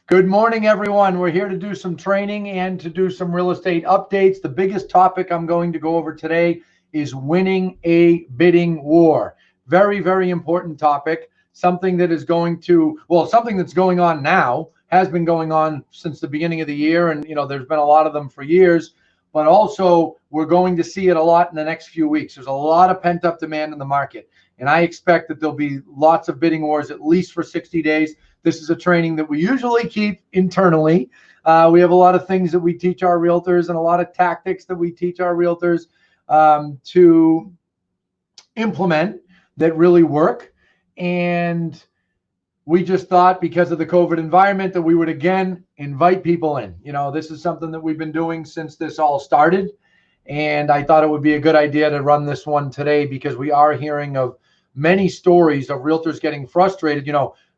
Good morning, everyone. We're here to do some training and to do some real estate updates. The biggest topic I'm going to go over today is winning a bidding war. Very, very important topic. Something that is going to, well, something that's going on now, has been going on since the beginning of the year. And, there's been a lot of them for years, but also we're going to see it a lot in the next few weeks. There's a lot of pent up demand in the market. And I expect that there'll be lots of bidding wars, at least for 60 days. This is a training that we usually keep internally. We have a lot of things that we teach our realtors and a lot of tactics that we teach our realtors to implement that really work. And we just thought, because of the COVID environment, that we would again invite people in. This is something that we've been doing since this all started. And I thought it would be a good idea to run this one today, because we are hearing of many stories of realtors getting frustrated.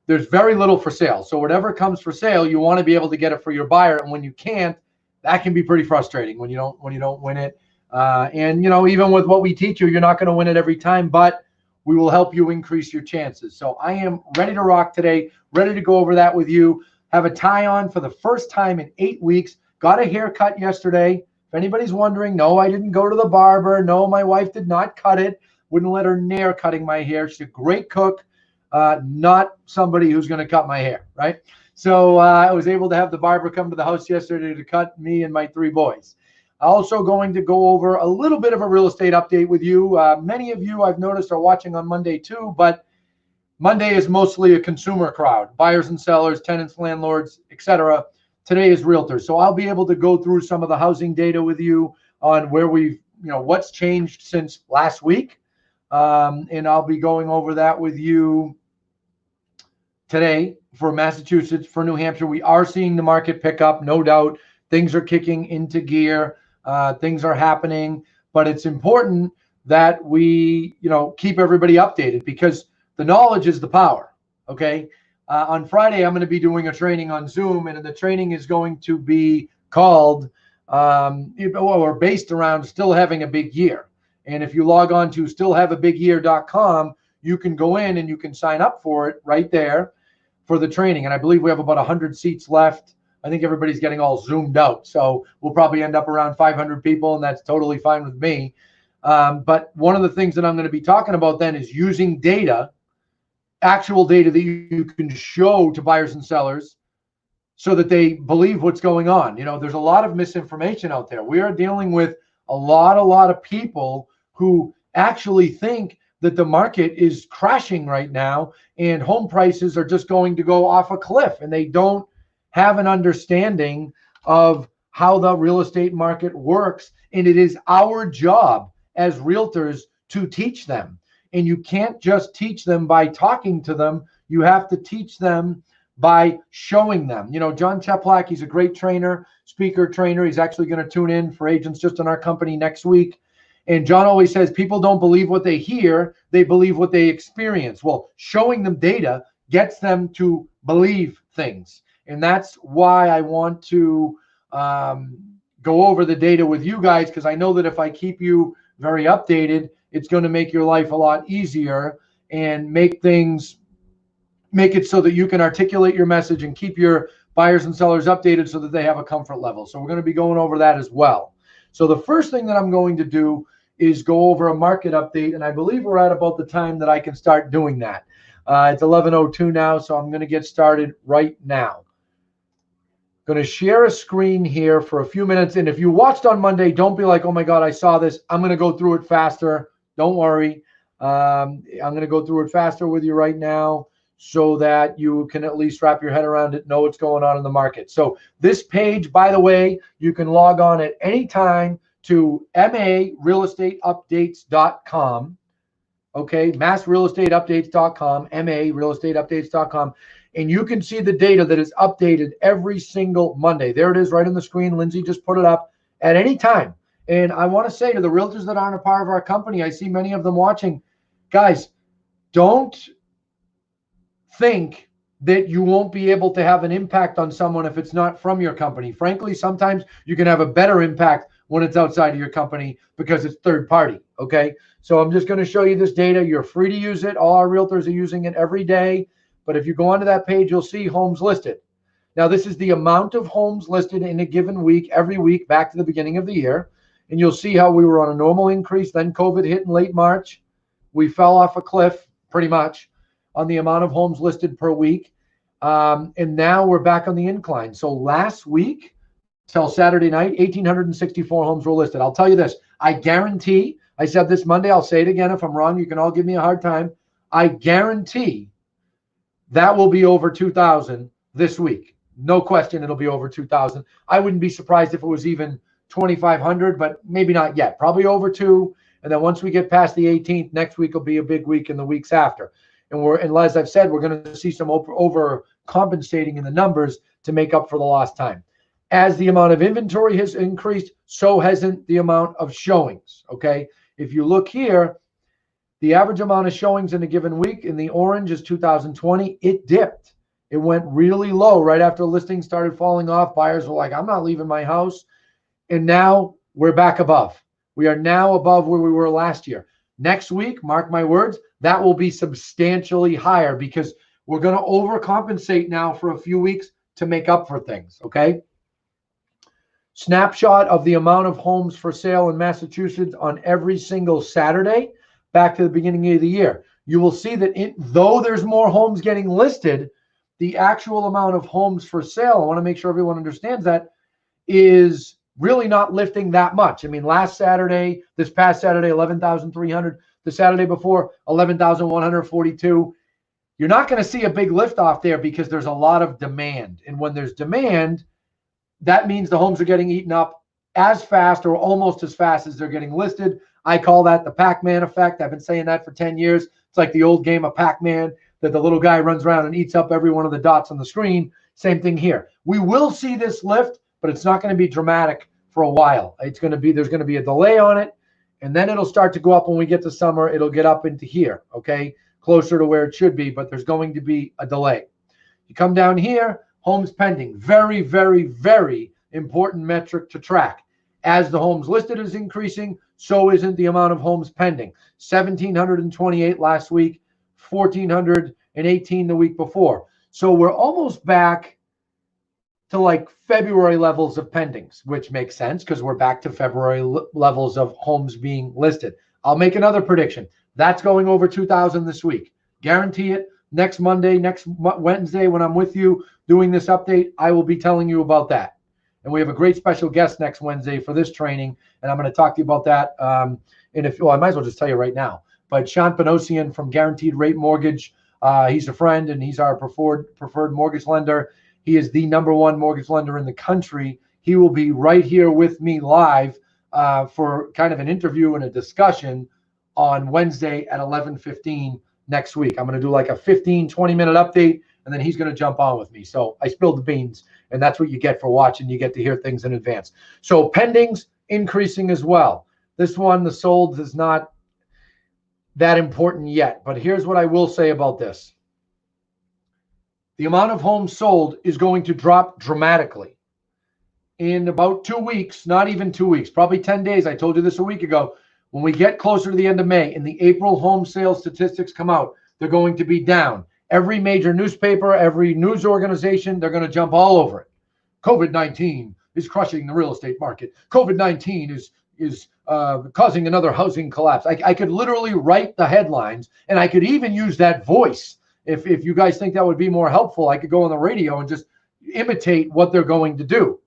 There's very little for sale. So whatever comes for sale, you want to be able to get it for your buyer. And when you can't, that can be pretty frustrating when you don't win it. And even with what we teach you, you're not going to win it every time, but we will help you increase your chances. So I am ready to rock today, ready to go over that with you. Have a tie on for the first time in 8 weeks. Got a haircut yesterday. If anybody's wondering, no, I didn't go to the barber. No, my wife did not cut it. Wouldn't let her near cutting my hair. She's a great cook. Not somebody who's going to cut my hair, right? So I was able to have the barber come to the house yesterday to cut me and my 3 boys. Also going to go over a little bit of a real estate update with you. Many of you, I've noticed, are watching on Monday too, but Monday is mostly a consumer crowd, buyers and sellers, tenants, landlords, etc. Today is realtors. So I'll be able to go through some of the housing data with you on where we've, what's changed since last week. And I'll be going over that with you today for Massachusetts, for New Hampshire. We are seeing the market pick up, no doubt. Things are kicking into gear. Things are happening, but it's important that we, keep everybody updated, because the knowledge is the power. Okay. On Friday, I'm going to be doing a training on Zoom, and the training is going to be called, or based around still having a big year. And if you log on to stillhaveabigyear.com, you can go in and you can sign up for it right there for the training. And I believe we have about 100 seats left. I think everybody's getting all zoomed out. So we'll probably end up around 500 people, and that's totally fine with me. But one of the things that I'm going to be talking about then is using data, actual data that you can show to buyers and sellers so that they believe what's going on. There's a lot of misinformation out there. We are dealing with a lot of people who actually think that the market is crashing right now and home prices are just going to go off a cliff, and they don't have an understanding of how the real estate market works. And it is our job as realtors to teach them. And you can't just teach them by talking to them. You have to teach them by showing them. John Cheplak, he's a great trainer, speaker, trainer. He's actually going to tune in for agents just in our company next week. And John always says people don't believe what they hear, they believe what they experience. Well, showing them data gets them to believe things. And that's why I want to go over the data with you guys, because I know that if I keep you very updated, it's going to make your life a lot easier and make it so that you can articulate your message and keep your buyers and sellers updated so that they have a comfort level. So we're going to be going over that as well. So the first thing that I'm going to do is go over a market update, and I believe we're at about the time that I can start doing that. It's 11:02 now, so I'm going to get started right now. Going to share a screen here for a few minutes, and if you watched on Monday, don't be like, oh my God, I saw this. I'm going to go through it faster. Don't worry. I'm going to go through it faster with you right now, so that you can at least wrap your head around it, know what's going on in the market. So this page, by the way, you can log on at any time to marealestateupdates.com. Okay, massrealestateupdates.com, marealestateupdates.com. And you can see the data that is updated every single Monday. There it is right on the screen. Lindsay just put it up at any time. And I want to say to the realtors that aren't a part of our company, I see many of them watching, guys, don't think that you won't be able to have an impact on someone if it's not from your company. Frankly, sometimes you can have a better impact when it's outside of your company because it's third party. Okay. So I'm just going to show you this data. You're free to use it. All our realtors are using it every day. But if you go onto that page, you'll see homes listed. Now, this is the amount of homes listed in a given week, every week back to the beginning of the year. And you'll see how we were on a normal increase. Then COVID hit in late March. We fell off a cliff pretty much on the amount of homes listed per week. And now we're back on the incline. So last week till Saturday night, 1,864 homes were listed. I'll tell you this. I guarantee, I said this Monday, I'll say it again if I'm wrong. You can all give me a hard time. I guarantee that will be over 2,000 this week. No question it'll be over 2,000. I wouldn't be surprised if it was even 2,500, but maybe not yet. Probably over 2. And then once we get past the 18th, next week will be a big week in the weeks after. And as I've said, we're going to see some overcompensating in the numbers to make up for the lost time. As the amount of inventory has increased, so hasn't the amount of showings, okay? If you look here, the average amount of showings in a given week in the orange is 2020. It dipped. It went really low right after listings started falling off. Buyers were like, I'm not leaving my house. And now we're back above. We are now above where we were last year. Next week, mark my words, that will be substantially higher because we're going to overcompensate now for a few weeks to make up for things, okay? Snapshot of the amount of homes for sale in Massachusetts on every single Saturday back to the beginning of the year. You will see that though there's more homes getting listed, the actual amount of homes for sale, I want to make sure everyone understands that, is really not lifting that much. I mean, this past Saturday, 11,300. The Saturday before, 11,142. You're not going to see a big lift off there because there's a lot of demand. And when there's demand, that means the homes are getting eaten up as fast or almost as fast as they're getting listed. I call that the Pac-Man effect. I've been saying that for 10 years. It's like the old game of Pac-Man that the little guy runs around and eats up every one of the dots on the screen. Same thing here. We will see this lift, but it's not going to be dramatic for a while. There's going to be a delay on it, and then it'll start to go up when we get to summer. It'll get up into here, okay, closer to where it should be, but there's going to be a delay. You come down here, homes pending. Very, very, very important metric to track. As the homes listed is increasing, so isn't the amount of homes pending. 1,728 last week, 1,418 the week before. So we're almost back to like February levels of pendings, which makes sense because we're back to February levels of homes being listed. I'll make another prediction. That's going over 2,000 this week. Guarantee it. Next Monday, next Wednesday, when I'm with you doing this update, I will be telling you about that. And we have a great special guest next Wednesday for this training, and I'm going to talk to you about that. I might as well just tell you right now. But Sean Panosian from Guaranteed Rate Mortgage, he's a friend, and he's our preferred mortgage lender. He is the #1 mortgage lender in the country. He will be right here with me live for kind of an interview and a discussion on Wednesday at 11:15 next week. I'm going to do like a 15, 20-minute update, and then he's going to jump on with me. So I spilled the beans, and that's what you get for watching. You get to hear things in advance. So pendings increasing as well. This one, the sold, is not that important yet. But here's what I will say about this. The amount of homes sold is going to drop dramatically. In about 2 weeks, not even 2 weeks, probably 10 days. I told you this a week ago. When we get closer to the end of May and the April home sales statistics come out, they're going to be down. Every major newspaper, every news organization, they're going to jump all over it. COVID-19 is crushing the real estate market. COVID-19 is causing another housing collapse. I could literally write the headlines, and I could even use that voice. If you guys think that would be more helpful, I could go on the radio and just imitate what they're going to do.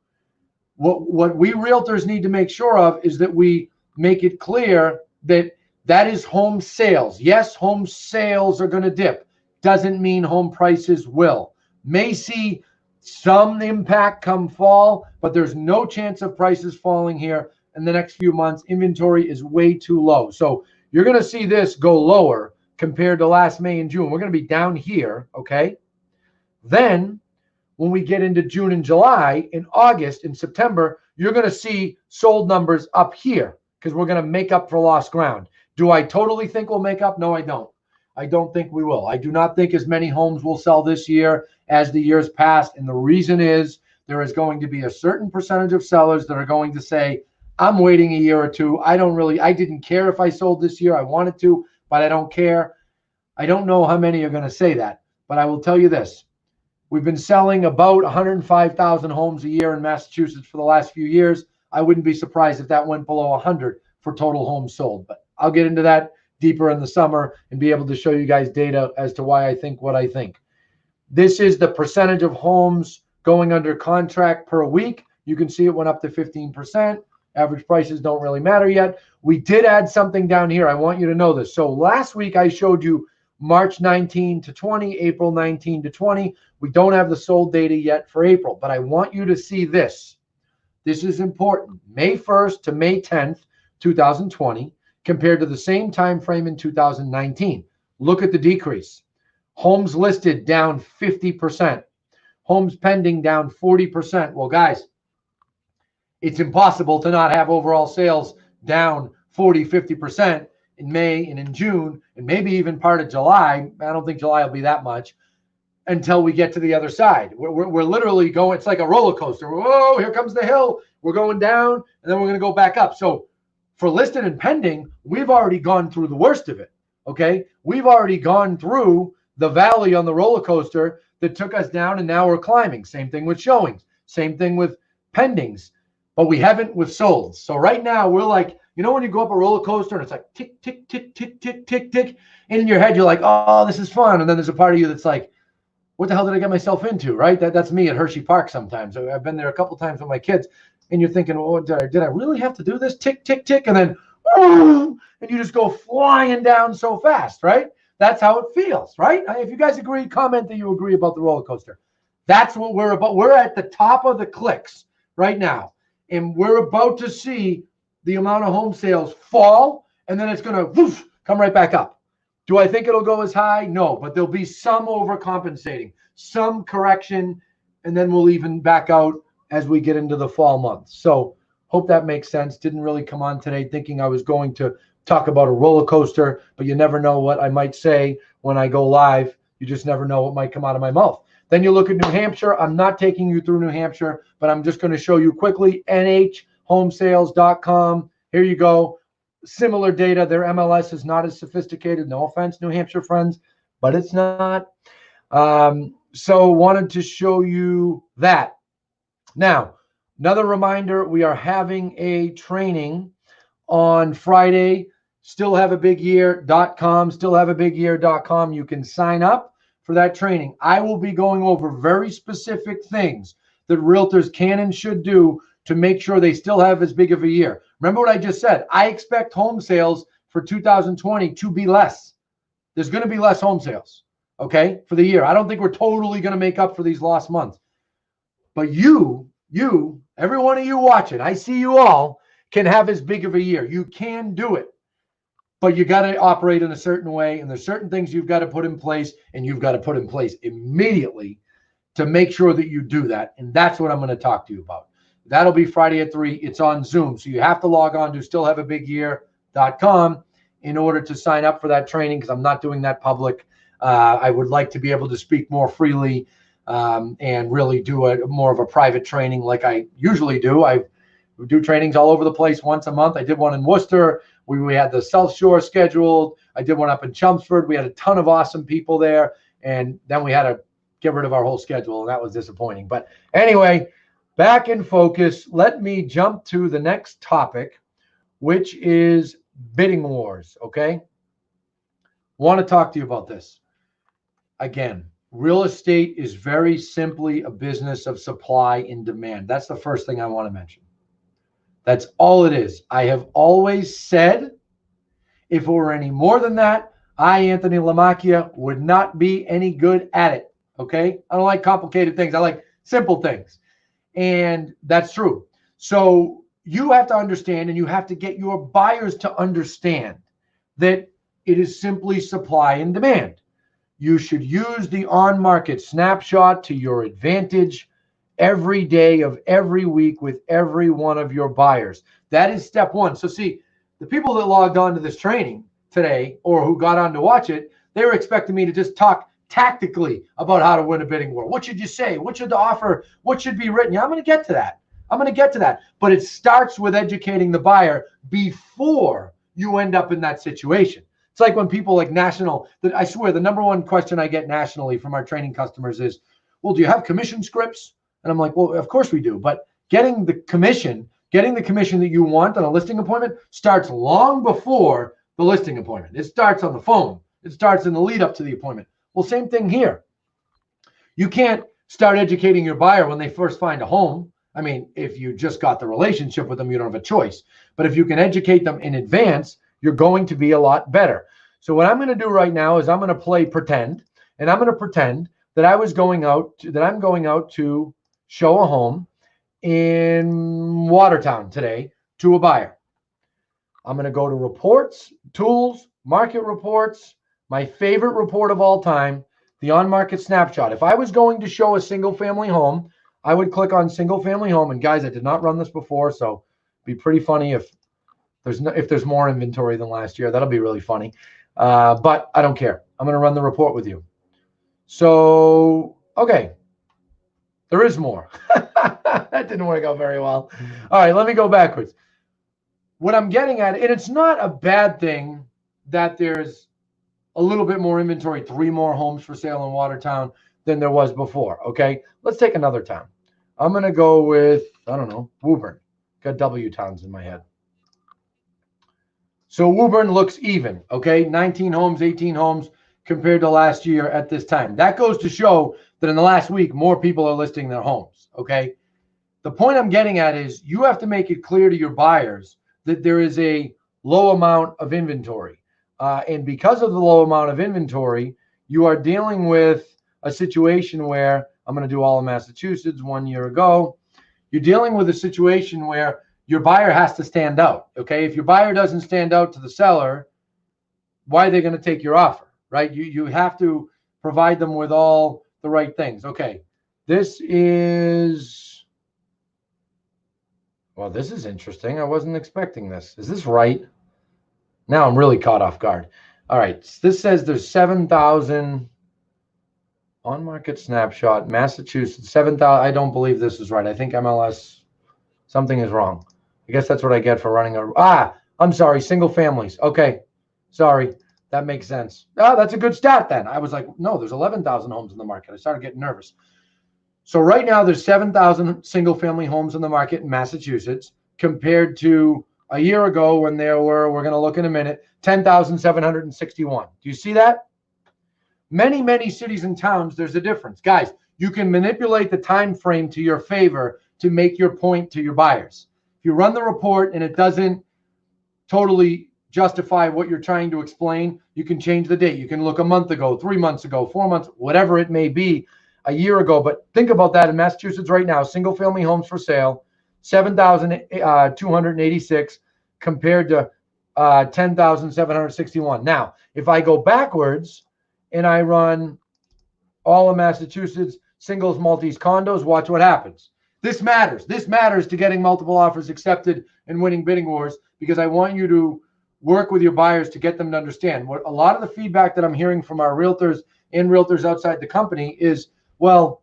What we realtors need to make sure of is that we make it clear that is home sales. Yes, home sales are going to dip. Doesn't mean home prices will. May see some impact come fall, but there's no chance of prices falling here in the next few months. Inventory is way too low. So you're going to see this go lower compared to last May and June. We're going to be down here, okay? Then when we get into June and July, in August and September, you're going to see sold numbers up here because we're going to make up for lost ground. Do I totally think we'll make up? No, I don't. I don't think we will. I do not think as many homes will sell this year as the years past. And the reason is there is going to be a certain percentage of sellers that are going to say, I'm waiting a year or two. I didn't care if I sold this year. I wanted to, but I don't care. I don't know how many are going to say that, but I will tell you this. We've been selling about 105,000 homes a year in Massachusetts for the last few years. I wouldn't be surprised if that went below 100 for total homes sold, but I'll get into that deeper in the summer and be able to show you guys data as to why I think what I think. This is the percentage of homes going under contract per week. You can see it went up to 15%. Average prices don't really matter yet. We did add something down here. I want you to know this. So last week I showed you March 19 to 20, April 19 to 20. We don't have the sold data yet for April, but I want you to see this. This is important. May 1st to May 10th, 2020, compared to the same time frame in 2019. Look at the decrease. Homes listed down 50%. Homes pending down 40%. Well, guys, it's impossible to not have overall sales down 40, 50% in May and in June, and maybe even part of July. I don't think July will be that much until we get to the other side. We're literally going, it's like a roller coaster. Whoa, here comes the hill. We're going down, and then we're going to go back up. So for listed and pending, we've already gone through the worst of it, okay? We've already gone through the valley on the roller coaster that took us down, and now we're climbing. Same thing with showings. Same thing with pendings, but we haven't with solds. So right now, we're like, you know when you go up a roller coaster and it's like tick, tick, tick, tick, tick, tick, tick, and in your head, you're like, oh, this is fun. And then there's a part of you that's like, what the hell did I get myself into, right? That's me at Hershey Park sometimes. I've been there a couple times with my kids, and you're thinking, oh, did I really have to do this? Tick, tick, tick, and then, and you just go flying down so fast, right? That's how it feels, right? If you guys agree, comment that you agree about the roller coaster. That's what we're about. We're at the top of the clicks right now, and we're about to see the amount of home sales fall, and then it's going to come right back up. Do I think it'll go as high? No, but there'll be some overcompensating, some correction, and then we'll even back out as we get into the fall months. So hope that makes sense. Didn't really come on today thinking I was going to talk about a roller coaster, but you never know what I might say when I go live. You just never know what might come out of my mouth. Then you look at New Hampshire. I'm not taking you through New Hampshire, but I'm just going to show you quickly nhomesales.com. Here you go. Similar data. Their MLS is not as sophisticated. No offense, New Hampshire friends, but it's not. So wanted to show you that. Now, another reminder, we are having a training on Friday, stillhaveabigyear.com, stillhaveabigyear.com. You can sign up for that training. I will be going over very specific things that realtors can and should do to make sure they still have as big of a year. Remember what I just said. I expect home sales for 2020 to be less. There's going to be less home sales, okay, for the year. I don't think we're totally going to make up for these lost months. But you, every one of you watching, I see you all, can have as big of a year. You can do it. But you got to operate in a certain way, and there's certain things you've got to put in place, and you've got to put in place immediately to make sure that you do that. And that's what I'm going to talk to you about. That'll be Friday at 3. It's on Zoom. So you have to log on to stillhaveabigyear.com in order to sign up for that training, because I'm not doing that public. I would like to be able to speak more freely and really do more of a private training like I usually do. We do trainings all over the place once a month. I did one in Worcester. We had the South Shore scheduled. I did one up in Chelmsford. We had a ton of awesome people there. And then we had to get rid of our whole schedule, and that was disappointing. But anyway, back in focus. Let me jump to the next topic, which is bidding wars, okay? Want to talk to you about this. Again, real estate is very simply a business of supply and demand. That's the first thing I want to mention. That's all it is. I have always said, if it were any more than that, I, Anthony Lamacchia, would not be any good at it, okay? I don't like complicated things. I like simple things. And that's true. So you have to understand, and you have to get your buyers to understand that it is simply supply and demand. You should use the on-market snapshot to your advantage every day of every week with every one of your buyers. That is step one. So see, the people that logged on to this training today or who got on to watch it, they were expecting me to just talk tactically about how to win a bidding war. What should you say? What should the offer? What should be written? Yeah, I'm going to get to that. But it starts with educating the buyer before you end up in that situation. It's like when people like national, that I swear the number one question I get nationally from our training customers is, well, do you have commission scripts? And I'm like, well, of course we do. But getting the commission that you want on a listing appointment starts long before the listing appointment. It starts on the phone. It starts in the lead up to the appointment. Well, same thing here. You can't start educating your buyer when they first find a home. I mean, if you just got the relationship with them, you don't have a choice. But if you can educate them in advance, you're going to be a lot better. So what I'm going to do right now is I'm going to play pretend, and I'm going to pretend that I'm going out to show a home in Watertown today to a buyer. I'm going to go to reports, tools, market reports, my favorite report of all time, the on-market snapshot. If I was going to show a single-family home, I would click on single-family home. And guys, I did not run this before, so it'd be pretty funny if there's more inventory than last year. That'll be really funny. But I don't care. I'm going to run the report with you. So, okay. There is more. That didn't work out very well. All right, let me go backwards. What I'm getting at, and it's not a bad thing that there's a little bit more inventory, 3 more homes for sale in Watertown than there was before, okay? Let's take another town. I'm going to go with, I don't know, Woburn. Got W towns in my head. So Woburn looks even, okay? 19 homes, 18 homes compared to last year at this time. That goes to show that in the last week, more people are listing their homes, okay? The point I'm getting at is you have to make it clear to your buyers that there is a low amount of inventory. And because of the low amount of inventory, you are dealing with a situation where, I'm going to do all of Massachusetts 1 year ago, you're dealing with a situation where your buyer has to stand out, okay? If your buyer doesn't stand out to the seller, why are they going to take your offer, right? You have to provide them with all the right things. Okay, this is, well, this is interesting. I wasn't expecting this. Is this right? Now I'm really caught off guard. All right, this says there's 7,000 on market snapshot, Massachusetts, 7,000. I don't believe this is right. I think MLS, something is wrong. I guess that's what I get for running I'm sorry, single families. Okay, sorry. That makes sense. That's a good stat then. I was like, no, there's 11,000 homes in the market. I started getting nervous. So right now there's 7,000 single family homes in the market in Massachusetts compared to a year ago when there were, we're going to look in a minute, 10,761. Do you see that? Many, many cities and towns, there's a difference. Guys, you can manipulate the time frame to your favor to make your point to your buyers. If you run the report and it doesn't totally justify what you're trying to explain, you can change the date. You can look a month ago, 3 months ago, 4 months, whatever it may be, a year ago. But think about that in Massachusetts right now, single family homes for sale, 7,286 compared to 10,761. Now, if I go backwards and I run all of Massachusetts, singles, multis, condos, watch what happens. This matters. This matters to getting multiple offers accepted and winning bidding wars, because I want you to work with your buyers to get them to understand. What a lot of the feedback that I'm hearing from our realtors and realtors outside the company is, well,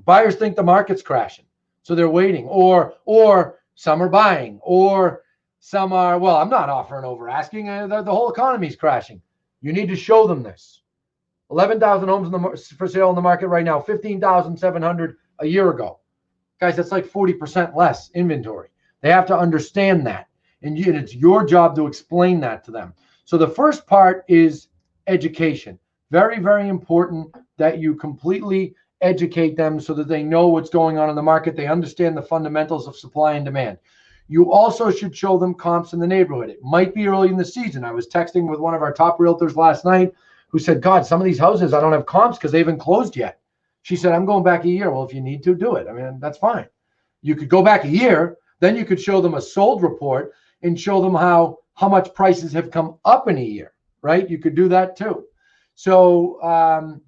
buyers think the market's crashing, so they're waiting, or some are buying, or some are, well, I'm not offering over asking. The whole economy's crashing. You need to show them this. 11,000 homes for sale in the market right now, 15,700 a year ago. Guys, that's like 40% less inventory. They have to understand that. And it's your job to explain that to them. So the first part is education. Very, very important that you completely educate them so that they know what's going on in the market. They understand the fundamentals of supply and demand. You also should show them comps in the neighborhood. It might be early in the season. I was texting with one of our top realtors last night who said, God, some of these houses, I don't have comps because they haven't closed yet. She said, I'm going back a year. Well, if you need to, do it. I mean, that's fine. You could go back a year. Then you could show them a sold report and show them how much prices have come up in a year, right? You could do that too. So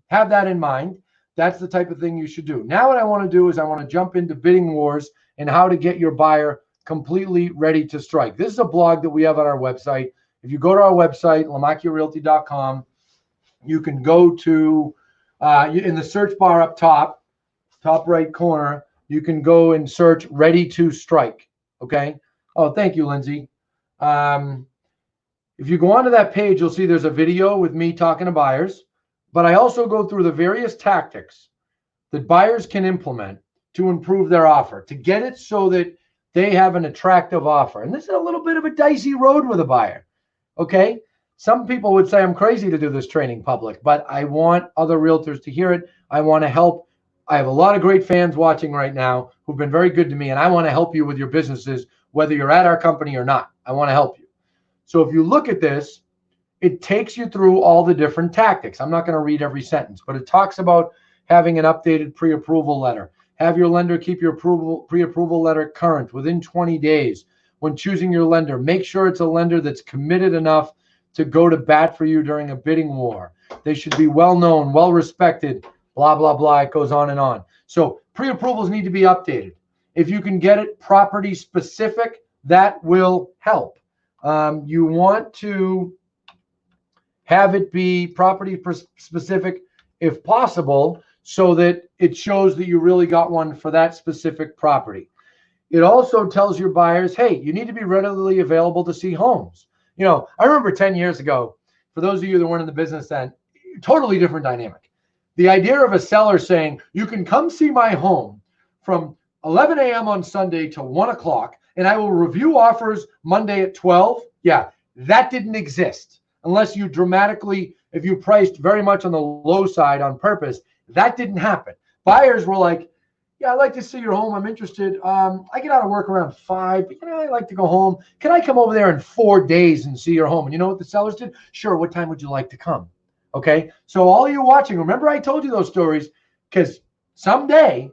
have that in mind. That's the type of thing you should do. Now what I want to do is I want to jump into bidding wars and how to get your buyer completely ready to strike. This is a blog that we have on our website. If you go to our website, lamacchiarealty.com, you can go to, in the search bar up top right corner, you can go and search Ready to Strike, okay? Oh, thank you, Lindsay. If you go onto that page, you'll see there's a video with me talking to buyers, but I also go through the various tactics that buyers can implement to improve their offer, to get it so that they have an attractive offer. And this is a little bit of a dicey road with a buyer. Okay. Some people would say I'm crazy to do this training public, but I want other realtors to hear it. I want to help. I have a lot of great fans watching right now who've been very good to me, and I want to help you with your businesses, whether you're at our company or not. I want to help you. So if you look at this, it takes you through all the different tactics. I'm not going to read every sentence, but it talks about having an updated pre-approval letter. Have your lender keep your pre-approval letter current within 20 days. When choosing your lender, make sure it's a lender that's committed enough to go to bat for you during a bidding war. They should be well-known, well-respected, blah, blah, blah. It goes on and on. So pre-approvals need to be updated. If you can get it property specific, that will help. You want to have it be property specific if possible, so that it shows that you really got one for that specific property. It also tells your buyers, hey, you need to be readily available to see homes. You know, I remember 10 years ago, for those of you that weren't in the business then, totally different dynamic. The idea of a seller saying, you can come see my home from 11 a.m. on Sunday to 1 o'clock, and I will review offers Monday at 12. Yeah, that didn't exist unless you dramatically, if you priced very much on the low side on purpose. That didn't happen. Buyers were like, yeah, I'd like to see your home. I'm interested. I get out of work around 5. But, I like to go home. Can I come over there in 4 days and see your home? And you know what the sellers did? Sure. What time would you like to come? Okay. So all you watching, remember I told you those stories, because someday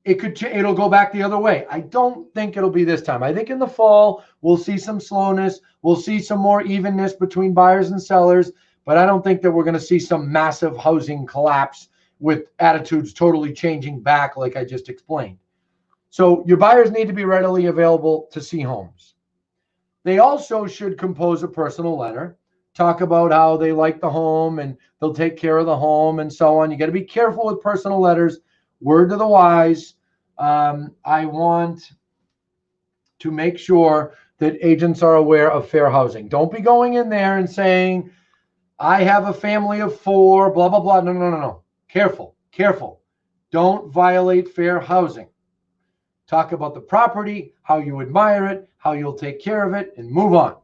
it'll go back the other way. I don't think it'll be this time. I think in the fall, we'll see some slowness. We'll see some more evenness between buyers and sellers, but I don't think that we're going to see some massive housing collapse with attitudes totally changing back like I just explained. So your buyers need to be readily available to see homes. They also should compose a personal letter, talk about how they like the home and they'll take care of the home and so on. You got to be careful with personal letters. Word to the wise. I want to make sure that agents are aware of fair housing. Don't be going in there and saying, I have a family of 4, blah, blah, blah. No. Careful, careful. Don't violate fair housing. Talk about the property, how you admire it, how you'll take care of it, and move on.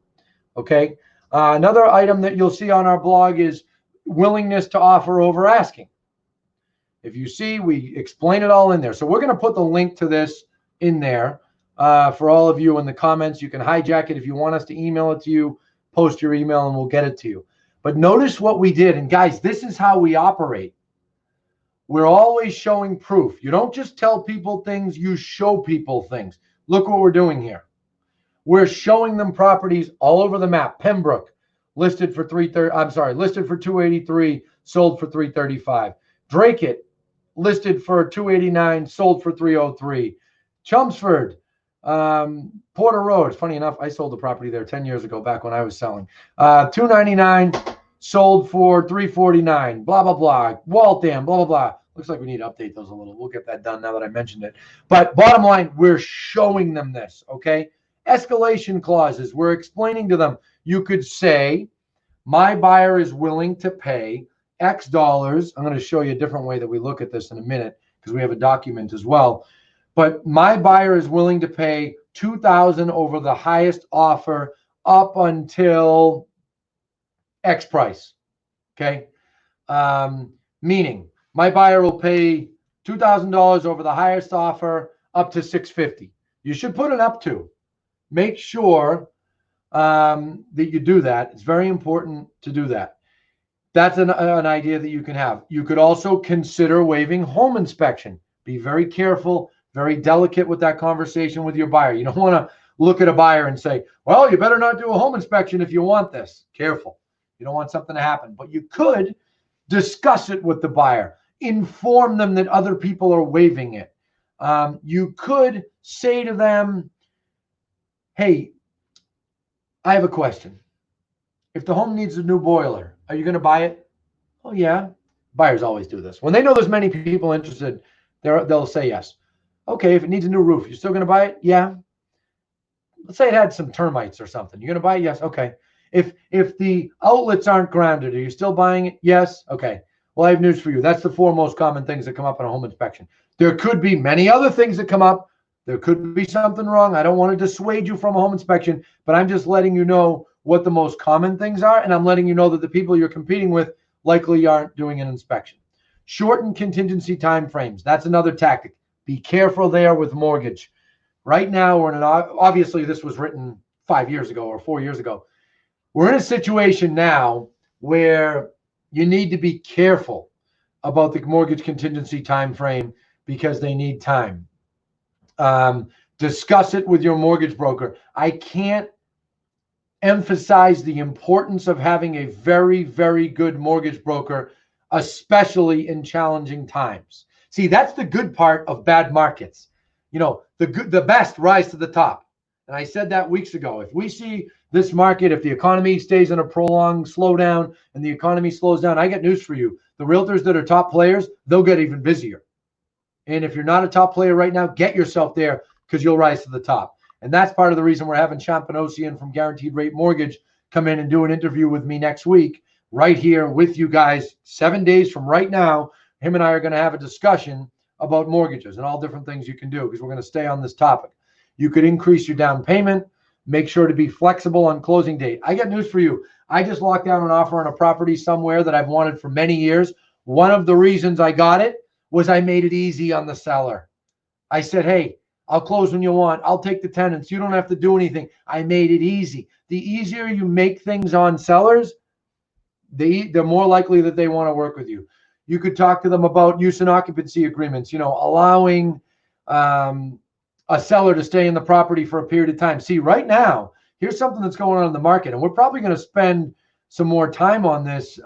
Okay. Another item that you'll see on our blog is willingness to offer over asking. If you see, we explain it all in there. So we're going to put the link to this in there for all of you in the comments. You can hijack it if you want us to email it to you. Post your email and we'll get it to you. But notice what we did. And guys, this is how we operate. We're always showing proof. You don't just tell people things, you show people things. Look what we're doing here. We're showing them properties all over the map. Pembroke, listed for listed for $283, sold for $335. Dracut, listed for $289, sold for $303. Chelmsford, Porter Road. Funny enough, I sold the property there 10 years ago, back when I was selling. $299. Sold for $349, blah, blah, blah. Waltham, blah, blah, blah. Looks like we need to update those a little. We'll get that done now that I mentioned it. But bottom line, we're showing them this, okay? Escalation clauses. We're explaining to them. You could say, my buyer is willing to pay X dollars. I'm going to show you a different way that we look at this in a minute because we have a document as well. But my buyer is willing to pay $2,000 over the highest offer up until X price, okay? Meaning my buyer will pay $2,000 over the highest offer up to $650. You should put an up to. Make sure that you do that. It's very important to do that. That's an idea that you can have. You could also consider waiving home inspection. Be very careful, very delicate with that conversation with your buyer. You don't want to look at a buyer and say, well, you better not do a home inspection if you want this. Careful. You don't want something to happen, but you could discuss it with the buyer, inform them that other people are waiving it. You could say to them, hey, I have a question. If the home needs a new boiler, are you going to buy it? Oh, yeah. Buyers always do this. When they know there's many people interested, they'll say yes. Okay, if it needs a new roof, you're still going to buy it? Yeah. Let's say it had some termites or something. You're going to buy it? Yes. Okay. If the outlets aren't grounded, are you still buying it? Yes. Okay. Well, I have news for you. That's the 4 most common things that come up in a home inspection. There could be many other things that come up. There could be something wrong. I don't want to dissuade you from a home inspection, but I'm just letting you know what the most common things are, and I'm letting you know that the people you're competing with likely aren't doing an inspection. Shorten contingency time frames. That's another tactic. Be careful there with mortgage. Right now, we're in obviously this was written 5 years ago or 4 years ago. We're in a situation now where you need to be careful about the mortgage contingency time frame because they need time. Discuss it with your mortgage broker. I can't emphasize the importance of having a very, very good mortgage broker, especially in challenging times. See, that's the good part of bad markets. You know, the best rise to the top. And I said that weeks ago. If we see this market, if the economy stays in a prolonged slowdown and the economy slows down, I got news for you. The realtors that are top players, they'll get even busier. And if you're not a top player right now, get yourself there because you'll rise to the top. And that's part of the reason we're having Sean Panosian from Guaranteed Rate Mortgage come in and do an interview with me next week, right here with you guys, 7 days from right now. Him and I are going to have a discussion about mortgages and all different things you can do because we're going to stay on this topic. You could increase your down payment. Make sure to be flexible on closing date. I got news for you. I just locked down an offer on a property somewhere that I've wanted for many years. One of the reasons I got it was I made it easy on the seller. I said, hey, I'll close when you want. I'll take the tenants. You don't have to do anything. I made it easy. The easier you make things on sellers, they're more likely that they want to work with you. You could talk to them about use and occupancy agreements, you know, allowing a seller to stay in the property for a period of time. See, right now, here's something that's going on in the market, and we're probably going to spend some more time on this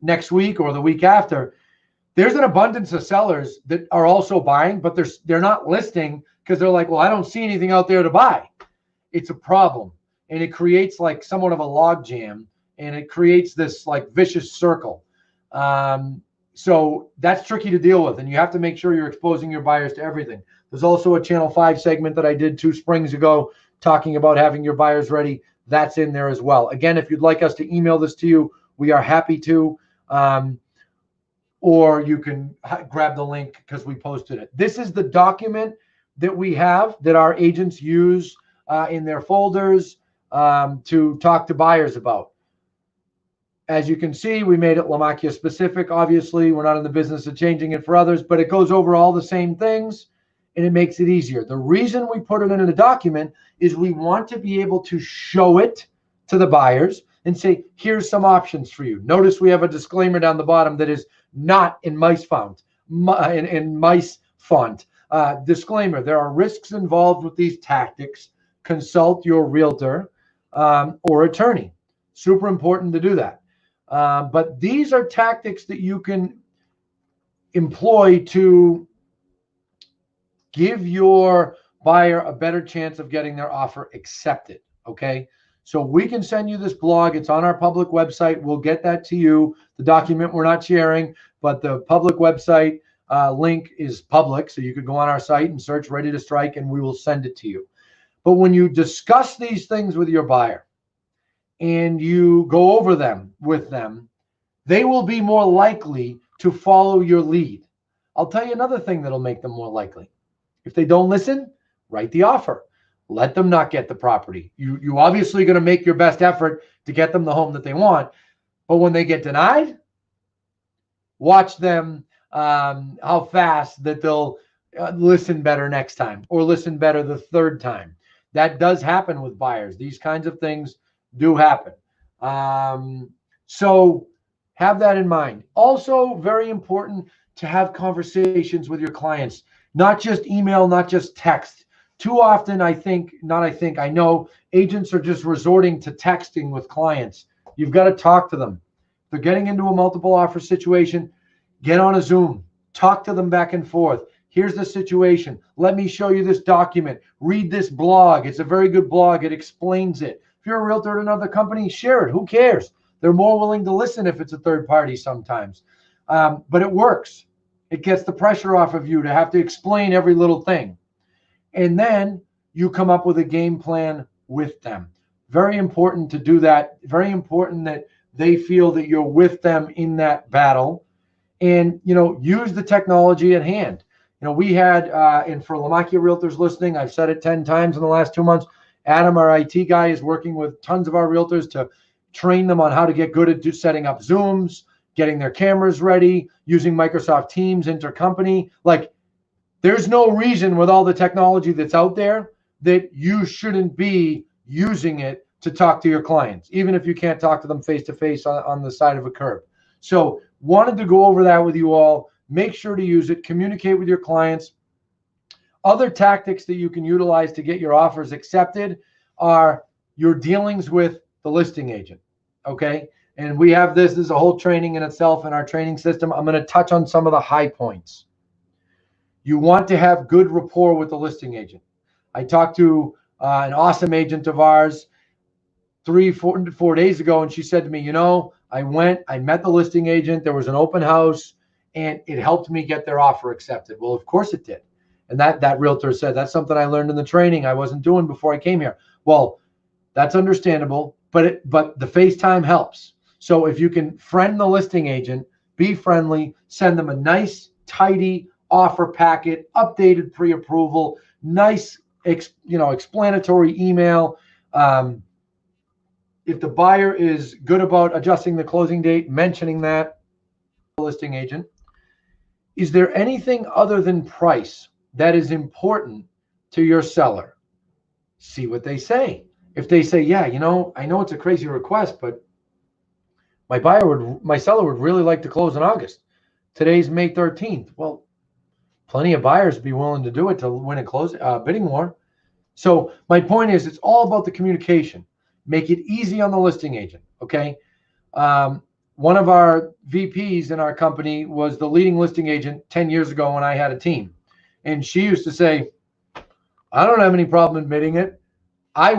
next week or the week after. There's an abundance of sellers that are also buying, but they're not listing because they're like, well, I don't see anything out there to buy. It's a problem, and it creates like somewhat of a log jam, and it creates this like vicious circle. So that's tricky to deal with, and you have to make sure you're exposing your buyers to everything. There's also a Channel 5 segment that I did 2 springs ago talking about having your buyers ready. That's in there as well. Again, if you'd like us to email this to you, we are happy to. Or you can grab the link because we posted it. This is the document that we have that our agents use in their folders to talk to buyers about. As you can see, we made it Lomacchia specific. Obviously, we're not in the business of changing it for others, but it goes over all the same things and it makes it easier. The reason we put it in a document is we want to be able to show it to the buyers and say, here's some options for you. Notice we have a disclaimer down the bottom that is not in mice font. Disclaimer, there are risks involved with these tactics. Consult your realtor or attorney. Super important to do that. But these are tactics that you can employ to give your buyer a better chance of getting their offer accepted. Okay. So we can send you this blog. It's on our public website. We'll get that to you. The document we're not sharing, but the public website link is public. So you could go on our site and search Ready to Strike and we will send it to you. But when you discuss these things with your buyer and you go over them with them, they will be more likely to follow your lead. I'll tell you another thing that'll make them more likely. If they don't listen, write the offer. Let them not get the property. You obviously going to make your best effort to get them the home that they want. But when they get denied, watch them how fast that they'll listen better next time or listen better the third time. That does happen with buyers. These kinds of things do happen. So have that in mind. Also, very important to have conversations with your clients, not just email, not just text. Too often, I know agents are just resorting to texting with clients. You've got to talk to them. If they're getting into a multiple offer situation, get on a Zoom, talk to them back and forth. Here's the situation. Let me show you this document. Read this blog. It's a very good blog. It explains it. If you're a realtor at another company, share it. Who cares? They're more willing to listen if it's a third party sometimes. But it works. It gets the pressure off of you to have to explain every little thing. And then you come up with a game plan with them. Very important to do that. Very important that they feel that you're with them in that battle. And, use the technology at hand. We had, and for Lomacchio Realtors listening, I've said it 10 times in the last 2 months, Adam, our IT guy, is working with tons of our realtors to train them on how to get good at setting up Zooms, getting their cameras ready, using Microsoft Teams, intercompany. Like, there's no reason with all the technology that's out there that you shouldn't be using it to talk to your clients, even if you can't talk to them face-to-face on the side of a curb. So wanted to go over that with you all. Make sure to use it. Communicate with your clients. Other tactics that you can utilize to get your offers accepted are your dealings with the listing agent, okay? And we have this is a whole training in itself in our training system. I'm going to touch on some of the high points. You want to have good rapport with the listing agent. I talked to an awesome agent of ours 4 days ago, and she said to me, I met the listing agent. There was an open house, and it helped me get their offer accepted. Well, of course it did. And that realtor said, that's something I learned in the training I wasn't doing before I came here. Well, that's understandable, but the FaceTime helps. So if you can friend the listing agent, be friendly, send them a nice, tidy offer packet, updated pre-approval, nice, explanatory email. If the buyer is good about adjusting the closing date, mentioning that listing agent. Is there anything other than price that is important to your seller? See what they say. If they say, yeah, I know it's a crazy request, but my seller would really like to close in August. Today's May 13th. Well, plenty of buyers would be willing to do it to win a bidding war. So my point is, it's all about the communication. Make it easy on the listing agent, okay? One of our VPs in our company was the leading listing agent 10 years ago when I had a team. And she used to say, I don't have any problem admitting it. I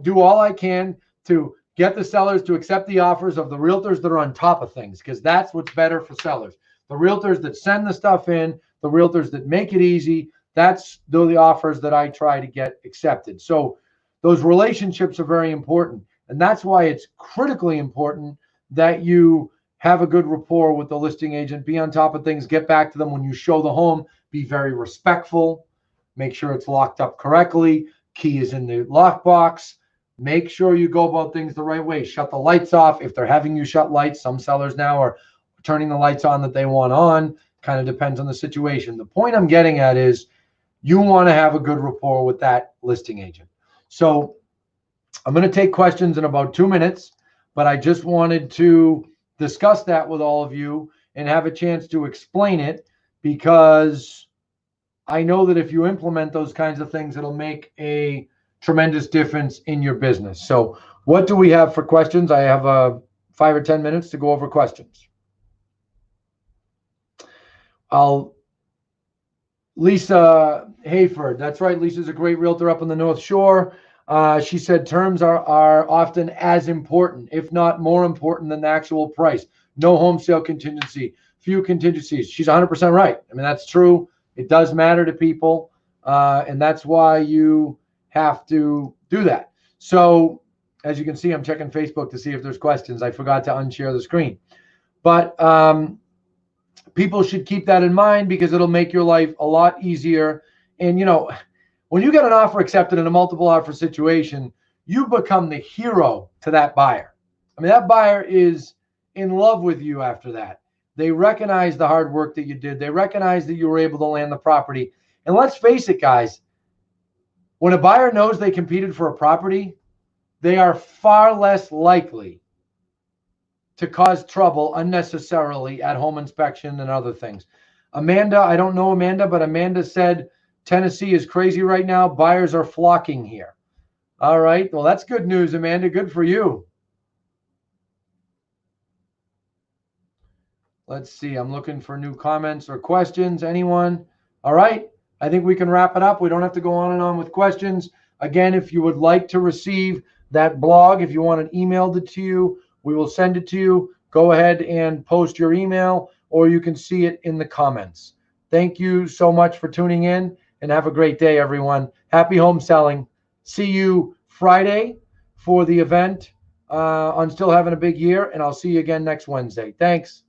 do all I can to get the sellers to accept the offers of the realtors that are on top of things, because that's what's better for sellers. The realtors that send the stuff in, the realtors that make it easy, those are the offers that I try to get accepted. So those relationships are very important. And that's why it's critically important that you have a good rapport with the listing agent, be on top of things, get back to them when you show the home, be very respectful, make sure it's locked up correctly, key is in the lockbox, make sure you go about things the right way, shut the lights off. If they're having you shut lights, some sellers now are turning the lights on that they want on, kind of depends on the situation. The point I'm getting at is you want to have a good rapport with that listing agent. So I'm going to take questions in about 2 minutes, but I just wanted to discuss that with all of you and have a chance to explain it, because I know that if you implement those kinds of things, it'll make a tremendous difference in your business. So what do we have for questions? I have 5 or 10 minutes to go over questions. Lisa Hayford. That's right. Lisa's a great realtor up on the North Shore. She said terms are often as important, if not more important, than the actual price. No home sale contingency, few contingencies. She's 100% right. I mean, that's true. It does matter to people, and that's why you have to do that. So as you can see, I'm checking Facebook to see if there's questions. I forgot to unshare the screen. But people should keep that in mind, because it'll make your life a lot easier. And, when you get an offer accepted in a multiple offer situation, you become the hero to that buyer. I mean, that buyer is in love with you after that. They recognize the hard work that you did. They recognize that you were able to land the property. And let's face it, guys, when a buyer knows they competed for a property, they are far less likely to cause trouble unnecessarily at home inspection and other things. Amanda, I don't know Amanda, but Amanda said Tennessee is crazy right now. Buyers are flocking here. All right. Well, that's good news, Amanda. Good for you. Let's see. I'm looking for new comments or questions. Anyone? All right. I think we can wrap it up. We don't have to go on and on with questions. Again, if you would like to receive that blog, if you want it emailed to you, we will send it to you. Go ahead and post your email, or you can see it in the comments. Thank you so much for tuning in, and have a great day, everyone. Happy home selling. See you Friday for the event on still having a big year, and I'll see you again next Wednesday. Thanks.